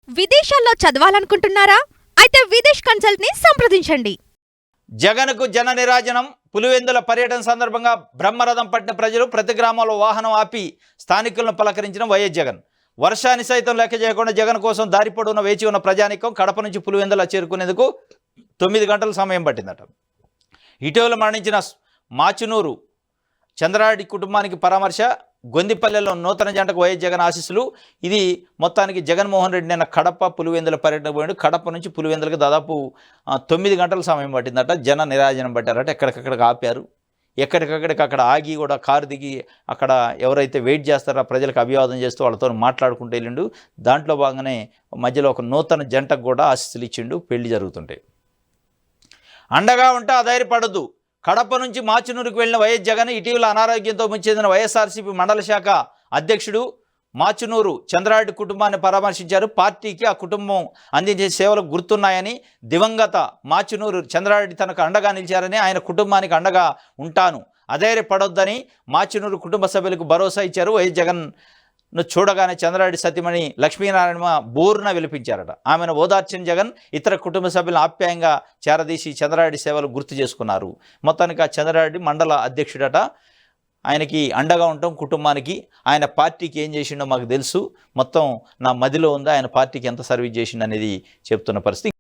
విదేశాల్లో చదవాలనుకుంటున్నారా? అయితే విదేశ్ కన్సల్ట్ ని సంప్రదించండి. జగన్కు జన నిరాజనం. పులివెందుల పర్యటన సందర్భంగా బ్రహ్మరథం పట్టిన ప్రజలు ప్రతి గ్రామంలో వాహనం ఆపి స్థానికులను పలకరించిన వైఎస్ జగన్. వర్షాన్ని సైతం లెక్క చేయకుండా జగన్ కోసం దారి పొడవున వేచి ఉన్న ప్రజానికం కడప నుంచి పులివెందుల చేరుకునేందుకు 9 గంటల సమయం పట్టిందట. ఇటీవల మరణించిన మాచునూరు చంద్రారెడ్డి కుటుంబానికి పరామర్శ. గొందిపల్లెలో నూతన జంటకు వైఎస్ జగన్ ఆశీస్సులు. ఇది మొత్తానికి జగన్మోహన్ రెడ్డి నిన్న కడప పులివెందుల పర్యటన పోయాడు. కడప నుంచి పులివెందులకు దాదాపు 9 గంటల సమయం పట్టిందట. జన నిరాజనం పట్టారట. ఎక్కడికక్కడికి ఆపారు. ఎక్కడికక్కడికి అక్కడ ఆగి కూడా కారు దిగి అక్కడ ఎవరైతే వెయిట్ చేస్తారో ప్రజలకు అభివాదం చేస్తూ వాళ్ళతో మాట్లాడుకుంటూ వెళ్ళిండు. దాంట్లో భాగంగానే మధ్యలో ఒక నూతన జంటకు కూడా ఆశీస్సులు ఇచ్చిండు. పెళ్లి జరుగుతుంటాయి. అండగా ఉంటే అధైర్యపడద్దు. కడప నుంచి మాచునూరుకు వెళ్లిన వైఎస్ జగన్ ఇటీవల అనారోగ్యంతో చెందిన వైఎస్ఆర్సీపీ మండల శాఖ అధ్యక్షుడు మాచునూరు చంద్రారెడ్డి కుటుంబాన్ని పరామర్శించారు. పార్టీకి ఆ కుటుంబం అందించే సేవలకు గుర్తున్నాయని, దివంగత మాచునూరు చంద్రారెడ్డి తనకు అండగా నిలిచారని, ఆయన కుటుంబానికి అండగా ఉంటాను, అధైర్యపడొద్దని మాచునూరు కుటుంబ సభ్యులకు భరోసా ఇచ్చారు. వైఎస్ జగన్ చూడగానే చంద్రారెడ్డి సతీమణి లక్ష్మీనారాయణ బోరున విలిపించారట. ఆమెను ఓదార్చిన జగన్ ఇతర కుటుంబ సభ్యులను ఆప్యాయంగా చేరదీసి చంద్రారెడ్డి సేవలు గుర్తు చేసుకున్నారు. మొత్తానికి ఆ చంద్రారెడ్డి మండల అధ్యక్షుడట. ఆయనకి అండగా ఉంటాం కుటుంబానికి. ఆయన పార్టీకి ఏం చేసిండో మాకు తెలుసు. మొత్తం నా మదిలో ఉంది. ఆయన పార్టీకి ఎంత సర్వీస్ చేసిండు అనేది చెప్తున్న పరిస్థితి.